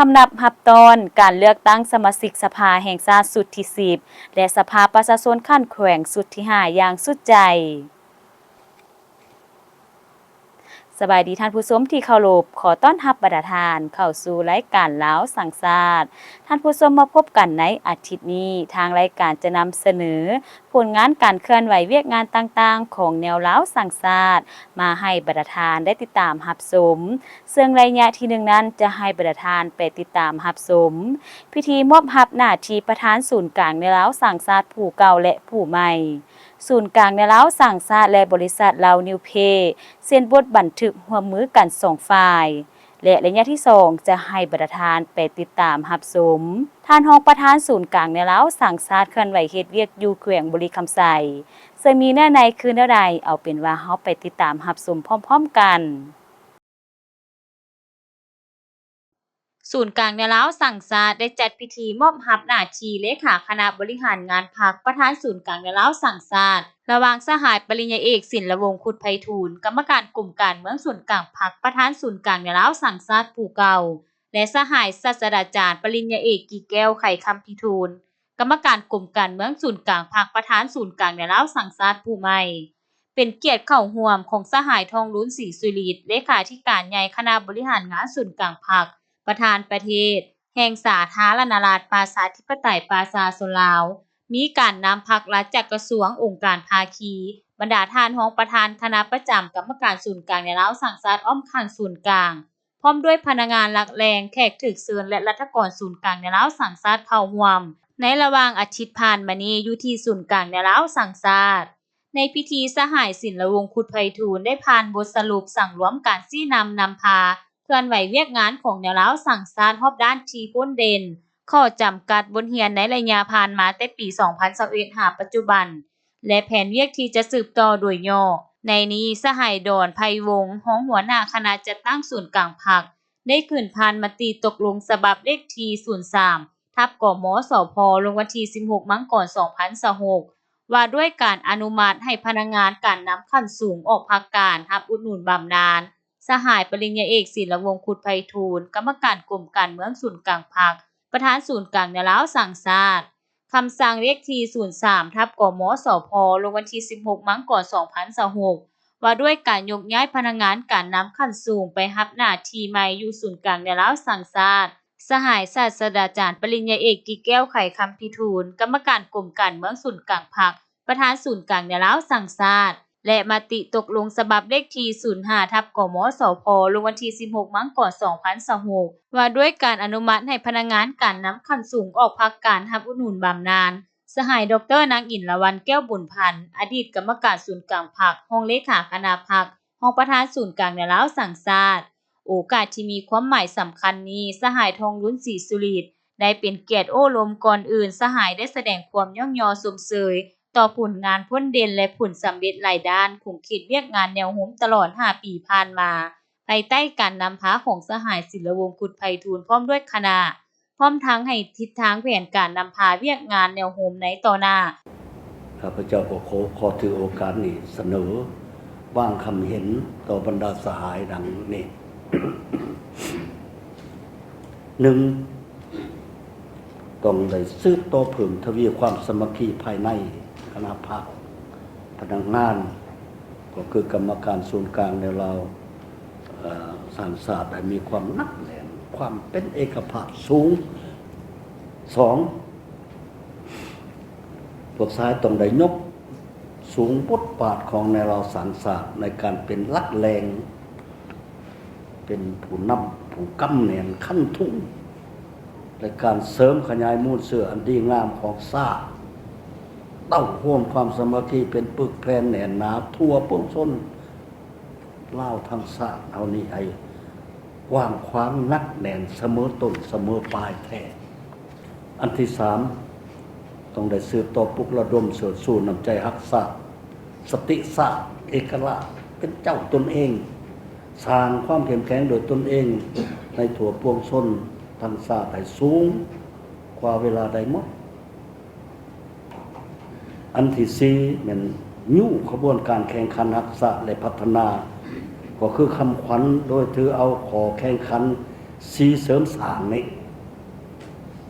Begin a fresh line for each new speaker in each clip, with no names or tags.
ำนับรับตอนการเลือกตั้งสมาชิกสภาแห่งชาติสุดที่10และสภาประชาชนขั้นแขวงสุดที่5อย่างสุดใจสบายดีท่านผู้ชมที่เคารพขอต้อนรับบรรดาท่านเข้าสู่รายการลาวสังสาสตร์ท่านผู้ชมมาพบกันในอาทิตย์นี้ทางรายการจะนำเสนอผลงานการเคลื่อนไหวเวียกงานต่างๆของแนวลาวสังสาสตร์มาให้บรรดาท่านได้ติดตามรับชมซึ่งระยะที่1นั้นจะให้บรรดาท่านไปติดตามรับชมพิธีมอบรับหน้าที่ประธานศูนย์กลางแนวลาวสังสาสตร์ผู้เก่าและผู้ใหม่ศูนย์กลางในลาวสังสาสตร์และบริษัทลาวนิวเพย์เซ็นบทบันทึกร่วมมือกัน2ฝ่ายและระยะที่2จะให้บรรดาท่านไปติดตามรับชมท่านรองประธานศูนย์กลางในลาวสังสาสตร์เคลื่อนไหวเฮ็ดเวียกอยู่แขวงบุรีคำไสซึ่งมีแน่ในคือแนวใดเอาเป็นว่าเฮาไปติดตามรับชมพร้อมๆกันศูนย์กลางแนวลาวสังสาสตร์ได้จัดพิธีมอบรับหน้าที่เลขาคณะบริหารงานพรรคประธานศูนย์กลางแนวลาวสังสาสตร์ระหว่างสหายปริญญาเอกศิลวงศ์ขุดไพฑูรย์กรรมการกลุ่มการเมืองศูนย์กลางพรรคประธานศูนย์กลางแนวลาวสังสาสตร์ผู้เก่าและสหายศาสตราจารย์ปริญญาเอกกี่แก้วไข่คำพิทูลกรรมการกลุ่มการเมืองศูนย์กลางพรรคประธานศูนย์กลางแนวลาวสังสาสตร์ผู้ใหม่เป็นเกียรติเข้าร่วมของสหายทองลุ้นศรีสุริตเลขาธิการใหญ่คณะบริหารงานศูนย์กลางพรรคประธานประเทศแห่งสาธารณรัฐประชาธิปไตยประชาชนลาวมีการนำพรรครัฐจากกระทรวงองค์การภาคีบรรดาท่านรองประธานคณะประจำกรรมการศูนย์กลางในลาวสังสาสตร์อ้อมข้างศูนย์กลางพร้อมด้วยพนักงานหลักแหล่งแขกถึกเชิญและรัฐกรศูนย์กลางในลาวสังสาสตร์เข้าร่วมในระหว่างอาทิตย์ผ่านมานี้อยู่ที่ศูนย์กลางในลาวสังสาสตร์ในพิธีสหายศิลวงศ์ขุดไพฑูรย์ได้ผ่านบทสรุปสั่งรวมการชี้นำพาเคลื่อนไหวเวียกงานของแนวลาวสังสาสตร์รอบด้านที่พ้นเด่นข้อจำกัดบทเรียนในระยะผ่านมาแต่ปี 2021 หาปัจจุบันและแผนเวียกที่จะสืบต่อโดยย่อในนี้สหายดอนไพวงศ์รองหัวหน้าคณะจัดตั้งศูนย์กลางพรรคได้ขึ้นพานมติตกลงฉบับเลขที่03ทับกมสพลงวันที่16 มังกร 2026ว่าด้วยการอนุมัติให้พนักงานการนำขั้นสูงออกภาคการรับอุดหนุนบำนาญสหายปริญญาเอกศิลวงศ์ขุดไพฑูรย์กรรมการกลุ่มการเมืองศูนย์กลางพรรคประธานศูนย์กลางแนวลาวสังสาสตร์คำสั่งเลขที่03ทับกมสพลงวันที่16 มังกร 2026ว่าด้วยการยกย้ายพนักงานการนำขั้นสูงไปรับหน้าที่ใหม่อยู่ศูนย์กลางแนวลาวสังสาสตร์สหายศาสตราจารย์ปริญญาเอกกี่แก้วไข่คำพิทูลกรรมการกลุ่มการเมืองศูนย์กลางพรรคประธานศูนย์กลางแนวลาวสังสาสตร์และมติตกลงฉบับเลขที่05ทับกมสพลงวันที่16 มังกร 2026ว่าด้วยการอนุมัติให้พนักงานการนำขั้นสูงออกภาคการรับอุดหนุนบำนาญสหายดร.นางอินละวันแก้วบุญพันธ์อดีตกรรมการศูนย์กลางพรรครองเลขาคณะพรรครองประธานศูนย์กลางแนวลาวสังสาสตร์โอกาสที่มีความหมายสำคัญนี้สหายทองลุ้นศรีสุริตได้เป็นเกียรติโอ้ลมก่อนอื่นสหายได้แสดงความย่องยอสมเสยต่อผลงานพ้นเด่นและผลสำเร็จหลายด้านของขีดเวียกงานแนวโน้มตลอด5 ปีผ่านมาภายใต้การนำพาของสหายศิลวงศ์ขุดไพฑูรย์พร้อมด้วยคณะพร้อมทั้งให้ทิศทางแผนการนำพาเวียกงานแนวโน้มในต่อหน้า
ข้าพเจ้าขอถือโอกาสนี้เสนอว่างคำเห็นต่อบรรดาสหายดังนี้ 1. ต้องได้สืบต่อเพิ่มทวีความสามัคคีภายในคณะพรรคพนักงานก็คือกรรมการศูนย์กลางในเราสังสาสตร์ได้มีความหนักแน่นความเป็นเอกภาพสูง 2. พวกสายต้องได้ยกสูงบทบาทของในเราสังสาสตร์ในการเป็นหลักแหล่งเป็นผู้นำผู้กำเนิดขั้นทุ่งในการเสริมขยายมูลเสื่ออันดีงามของชาติเต้าห่วมความสามัคคีเป็นปึกแผ่นแน่นหนาทั่วปวงชนลาวทั้งชาติเอานี้ให้กว้างขวางนักแน่นเสมอต้นเสมอปลายแท้อันที่ 3ต้องได้สืบต่อปลุกระดมเสริมสู่น้ำใจรักษาสติศาสตร์เอกลักษณ์เป็นเจ้าตนเองสร้างความเข้มแข็งโดยตนเองในถั่วปวงชนทั้งชาติให้สูงกว่าเวลาใดหมดอันที่4เป็นยู่ขบวนการแข่งขันรักษาและพัฒนาก็คือคำขวัญโดยถือเอาขอแข่งขัน สีเสริมสร้างนี่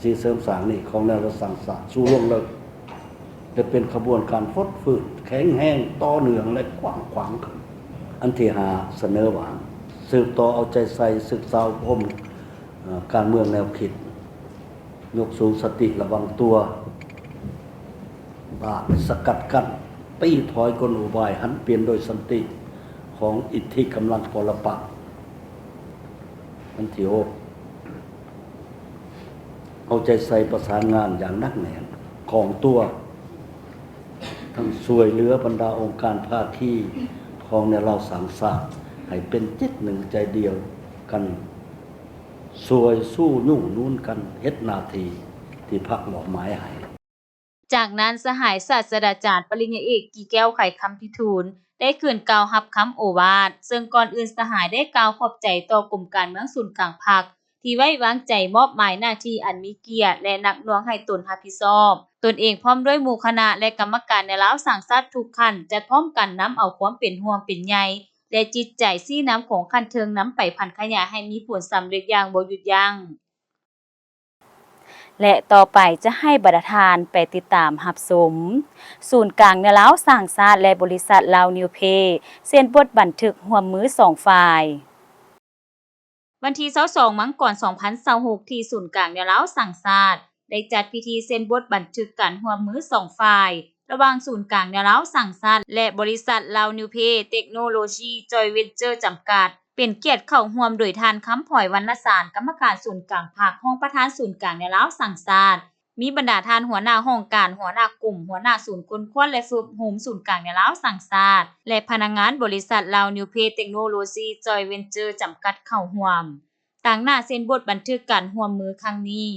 สีเสริมสร้างนี่ของแนวสังสารสู่ล่วงเลิกจะเป็นขบวนการฟดฝืดแข็งแห้งต่อเนื่องและกว้างขวางขึ้นอันที่5เสนอว่าสืบต่อเอาใจใส่ศึกษาพมการเมืองแนวคิดยกสูงสติระวังตัวบาดสกัดกั้นตีถอยกลอุบายหันเปลี่ยนโดยสันติของอิทธิกำลังปรปักษ์อันที่6เอาใจใส่ประสานงานอย่างนักแน่นของตัวทั้งช่วยเหลือบรรดาองค์การภาคีของในเราสังสารให้เป็นจิตหนึ่งใจเดียวกันช่วยสู้ยุ่งนุ่นกันเฮ็ดนาทีที่พรรคมอบหมายให้
จากนั้นสหายศาสตราจารย์ปริญญาเอกกี่แก้วไขคำพิทูลได้ขึ้นกล่าวรับคำโอวาทซึ่งก่อนอื่นสหายได้กล่าวขอบใจต่อกลุ่มการเมืองศูนย์กลางพรรคที่ไว้วางใจมอบหมายหน้าที่อันมีเกียรติและหนักหน่วงให้ตนรับผิดชอบตนเองพร้อมด้วยหมู่คณะและกรรมการในลาวสร้างชาติทุกขั้นจะพร้อมกันนำเอาความเป็นห่วงเป็นใยและจิตใจซี้น้ำของคันเทิงนำไปพันขยายให้มีผลสำเร็จอย่างบ่หยุดยั้งและต่อไปจะให้บรรดาทานไปติดตามรับชมศูนย์กลางในลาวสร้างชาติและบริษัทลาวนิวเพย์เซ็นบทบันทึกร่วมมือ2ฝ่ายวันที่22มังกร2026ที่ศูนย์กลางในลาวสร้างชาติได้จัดพิธีเซ็นบทบันทึกการร่วมมือ2ฝ่ายระหว่างศูนย์กลางในลาวสร้างชาติและบริษัทลาวนิวเพย์เทคโนโลยีจอยเวนเจอร์จำกัดเป็นเกียรติเข้าร่วมโดยท่านคำผอยวรรณสารกรรมการศูนย์กลางภาครองประธานศูนย์กลางในลาวสร้างชาติมีบรรดาท่านหัวหน้าห้องการหัวหน้ากลุ่มหัวหน้าศูนย์คนคว้นและฝึกโฮมศูนย์กลางในลาวสร้างชาติและพนักงานบริษัทลาวนิวเพย์เทคโนโลยีจอยเวนเจอร์จำกัดเข้าร่วมต่างหน้าเซ็นบทบันทึกการร่วมมือครั้งนี้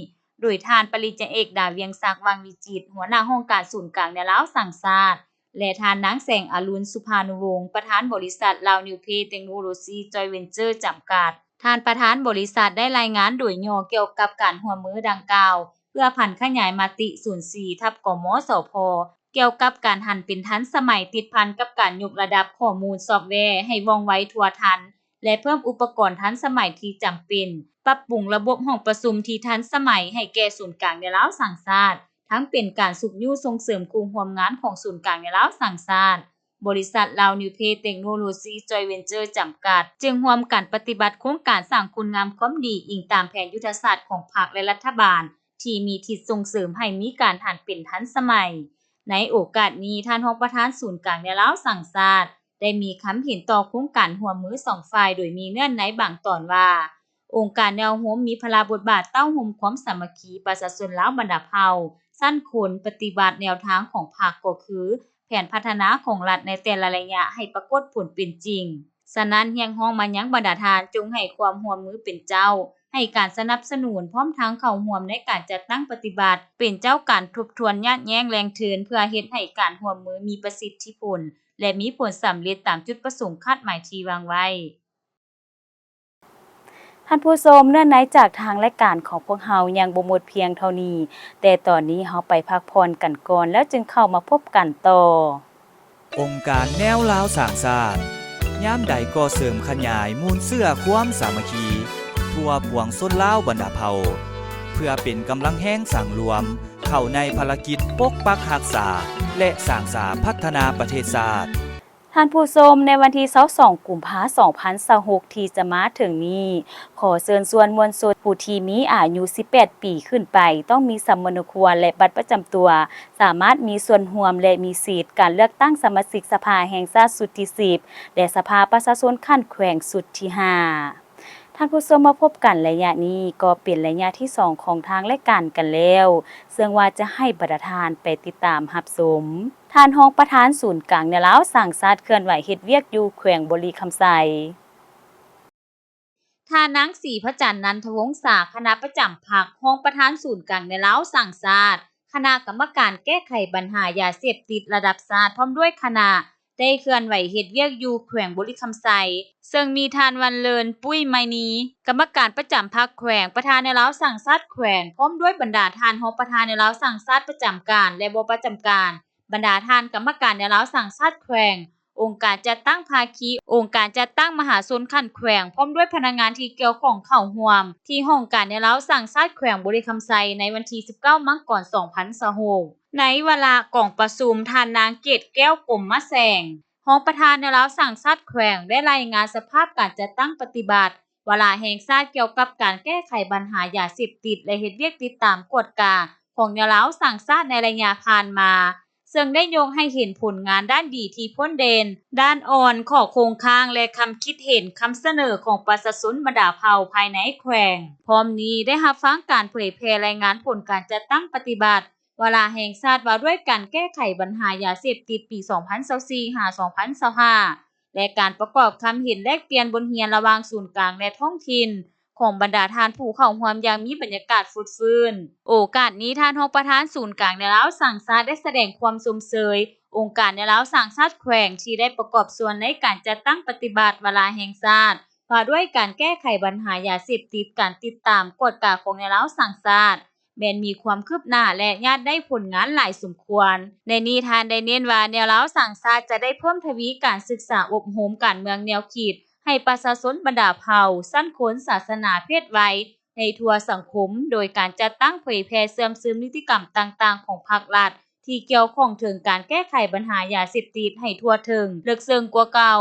โดยท่านปริญญาเอกดาวเวียงศักดิ์วังวิจิตรหัวหน้าห้องการศูนย์กลางในลาวสร้างชาติและท่านนางแสงอรุณสุภานุวงศ์ประธานบริษัทลาวนิวเพย์เทคโนโลยีจอยเวนเจอร์จำกัดท่านประธานบริษัทได้รายงานโดยย่อเกี่ยวกับการร่วมมือดังกล่าวเพื่อพันขยายมติ04/กมสพเกี่ยวกับการหันเป็นทันสมัยติดพันกับการยกระดับข้อมูลซอฟต์แวร์ให้ว่องไวทั่วทันและเพิ่มอุปกรณ์ทันสมัยที่จำเป็นปรับปรุงระบบห้องประชุมที่ทันสมัยให้แก่ศูนย์กลางในลาวสร้างชาติทั้งเป็นการสุขยู่ส่งเสริมคู่ร่วมงานของศูนย์กลางในลาวสร้างชาติบริษัทลาวนิวเพย์เทคโนโลยีจอยเวนเจอร์จำกัดจึงร่วมกันปฏิบัติโครงการสร้างคุณงามความดีอิงตามแผนยุทธศาสตร์ของพรรคและรัฐบาลที่มีทิศส่งเสริมให้มีการหันเป็นทันสมัยในโอกาสนี้ท่านรองประธานศูนย์กลางในลาวสร้างชาติได้มีคำเห็นต่อโครงการร่วมมือ2ฝ่ายโดยมีเงื่อนไขบางตอนว่าองค์การแนวโน้มมีพลาบทบาทเต้าห่มความสามัคคีประชาชนลาวบรรดาเผ่าสั้นคนปฏิบัติแนวทางของพรรคก็คือแผนพัฒนาของรัฐในแต่ละระยะให้ปรากฏผลเป็นจริงฉะนั้นเรียกร้องมายังบรรดาทานจงให้ความร่วมมือเป็นเจ้าให้การสนับสนุนพร้อมทั้งเข้าร่วมในการจัดตั้งปฏิบัติเป็นเจ้าการทบทวนยัดแย้งแรงเทินเพื่อเฮ็ดให้การร่วมมือมีประสิทธิผลและมีผลสำเร็จตามจุดประสงค์คาดหมายที่วางไว้ท่านผู้ชมเนื่องในจากทางรายการของพวกเฮายังบ่หมดเพียงเท่านี้แต่ตอนนี้เฮาไปพักผ่อนกันก่อนแล้วจึงเข้ามาพบกันต่อ
องค์การแนวลาวสร้างชาติยามใดก็เสริมขยายมูลเสื้อความสามัคคีทั่วปวงชนลาวบรรดาเผ่าเพื่อเป็นกำลังแห้งสร้างรวมเข้าในภารกิจปกปักรักษาและสร้างสรรค์พัฒนาประเทศชาติ
ท่านผู้ชมในวันที่22กุมภาพันธ์2026ที่จะมาถึงนี้ขอเชิญชวนมวลชนผู้ที่มีอายุ18ปีขึ้นไปต้องมีสำนึกควรและบัตรประจำตัวสามารถมีส่วนร่วมและมีสิทธิ์การเลือกตั้งสมาชิกสภาแห่งชาติสุดที่10และสภาประชาชนขั้นแขวงสุดที่5ท่านผู้ชมมาพบกันระยะนี้ก็เป็นระยะที่2ของทางรายการกันแล้วซึ่งว่าจะให้บรรดาทานไปติดตามรับชมท่านรองประธานศูนย์กลางในลาวสร้างชาติเคลื่อนไหวเฮ็ดเวียกอยู่แขวงบุรีคำไสท่านางศรีพระจันทร์นันทวงศ์ษาคณะประจำพรรครองประธานศูนย์กลางในลาวสร้างชาติคณะกรรมการแก้ไขปัญหายาเสพติดระดับชาติพร้อมด้วยคณะได้เคลื่อนไหวเฮ็ดเวียกอยู่แขวงบุรีคำไสซึ่งมีท่านวันเลินปุ้ยไมนีกรรมการประจำพรรคแขวงประธานในลาวสร้างชาติแขวงพร้อมด้วยบรรดาท่านรองประธานในลาวสร้างชาติประจำการและบ่ประจำการบรรดาท่านกรรมการในลาวสร้างชาติแขวงอ องค์การจัดตั้งภาคีองค์การจัดตั้งมหาชนขั้นแขวงพร้อมด้วยพนักงานที่เกี่ยวข้องเข้าร่วมที่ห้องการแนวเล้าสั่งชาติแขวงบุรีคำไซในวันที่19มังกร2026ในเวลากองประชุมท่านนางเกตแก้วกลมมะแสงรองประธานแนวเล้าสั่งชาติแขวงได้รายงานสภาพการจัดตั้งปฏิบัติวาระแห่งชาติเกี่ยวกับการแก้ไขปัญหายาเสพติดและเฮ็ดเวียกติดตามกฎกาของแนวเล้าสั่งชาติในระยะผ่านมาซึ่งได้ยกให้เห็นผลงานด้านดีที่พ้นเด่นด้านอ่อนข้อโครงค้างและคำคิดเห็นคำเสนอของประชาชนบรรดาเผ่าภายในแขวงพร้อมนี้ได้รับฟังการเผยแพร่รายงานผลการจัดตั้งปฏิบัติวาระแห่งชาติว่าด้วยการแก้ไขปัญหายาเสพติดปี 2024-2025 และการประกอบคำเห็นแลกเปลี่ยนบนเรียนระหว่างศูนย์กลางและท้องถิ่นของบรรดาท่านผู้เข้าร่วมอย่างมีบรรยากาศฟุดฟื้นโอกาสนี้ท่านรองประธานศูนย์กลางแนวเล้าสั่งชาติได้แสดงความชมเชยองค์การแนวเล้าสั่งชาติแขวงที่ได้ประกอบส่วนในการจัดตั้งปฏิบัติวาระแห่งชาติว่าด้วยการแก้ไขปัญหายาเสพติดการติดตามกฎกาของแนวเล้าสั่งชาติแม้นมีความคืบหน้าและญาติได้ผลงานหลายสมควรในนี้ท่านได้เน้นว่าแนวเล้าสั่งชาติจะได้เพิ่มทวีการศึกษาอบรมการเมืองแนวคิดให้ประชาชนบรรดาเผ่าสั้นขนศาสนาเพศวัยในทั่วสังคมโดยการจัดตั้งเผยแพร่เสื่อมซึมนิติกรรมต่างๆของภาครัฐที่เกี่ยวข้องถึงการแก้ไขปัญหายาเสพติดให้ทั่วถึงลึกซึ้งกว่าเก่า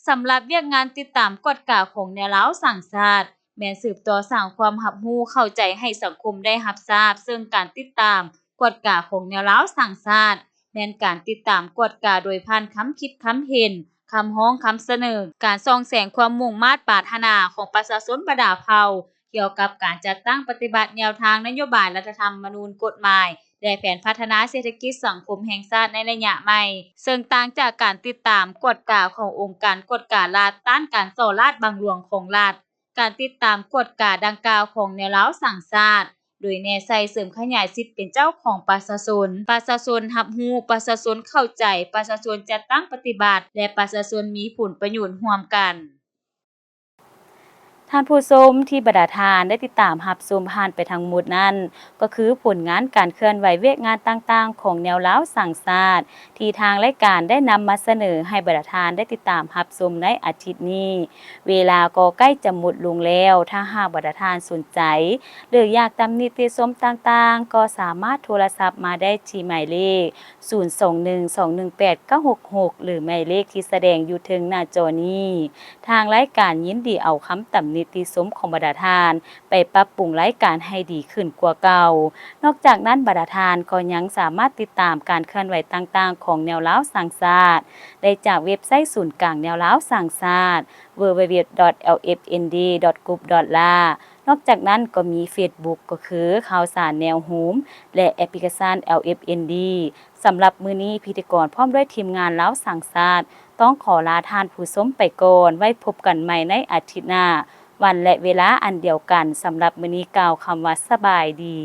สำหรับเวียกงานติดตามกฎกาของแนวเล้าสั่งชาติแม้นสืบต่อสร้างความรับรู้เข้าใจให้สังคมได้รับทราบซึ่งการติดตามกฎกาของแนวเล้าสั่งชาติแม้นการติดตามกฎกาโดยผ่านคำคิดคำเห็นคำฮ้องคำเสนอการส่องแสงความมุ่งมา่ปรารถนาของประชาชนบรรดาเผ่าเกี่ยวกับการจัดตั้งปฏิบัติแนวทางนโยบายรัฐธรรมนูญกฎหมายและแผนพัฒนาเศรษฐกิจสังคมแห่งชาติในระยะใหม่ซึ่งต่างจากการติดตามกฎกาขององค์การกฎการรัฐต้านการส่อราษฎร์บังหลวงของรัฐการติดตามกฎกาดังกล่าวของแนวเล้าสั่งชาติโดยแนใส่เสริมขยายสิทธิ์เป็นเจ้าของประชาชนรับรู้ประชาชนเข้าใจประชาชนจัดตั้งปฏิบัติและประชาชนมีผลประโยชน์ร่วมกันท่านผู้ชมที่บรรดาท่านได้ติดตามรับชมผ่านไปทั้งหมดนั้นก็คือผลงานการเคลื่อนไหวเวียกงานต่างๆของแนวเล้าสั่งชาติที่ทางรายการได้นำมาเสนอให้บรรดาท่านได้ติดตามรับชมในอาทิตย์นี้เวลาก็ใกล้จะหมดลงแล้วถ้าหากบรรดาท่านสนใจหรืออยากตำหนิติชมต่างๆก็สามารถโทรศัพท์มาได้ที่หมายเลข0212189666หรือหมายเลขที่แสดงอยู่ถึงหน้าจอนี้ทางรายการยินดีเอาคำตำหนิติชมของบรรดาท่านไปปรับปรุงรายการให้ดีขึ้นกว่าเก่านอกจากนั้นบรรดาท่านก็ยังสามารถติดตามการเคลื่อนไหวต่างๆของแนวเล้าสั่งชาติได้จากเว็บไซต์ศูนย์กลางแนวเล้าสั่งชาติ www.lfnd.group.la นอกจากนั้นก็มี Facebook ก็คือข่าวสารแนวโฮมและแอปพลิเคชัน LFND สำหรับมื้อนี้พิธีกรพร้อมด้วยทีมงานเล้าสั่งชาติต้องขอลาท่านผู้ชมไปก่อนไว้พบกันใหม่ในอาทิตย์หน้าวันและเวลาอันเดียวกันสำหรับมื้อนี้กล่าวคำว่าสบายดี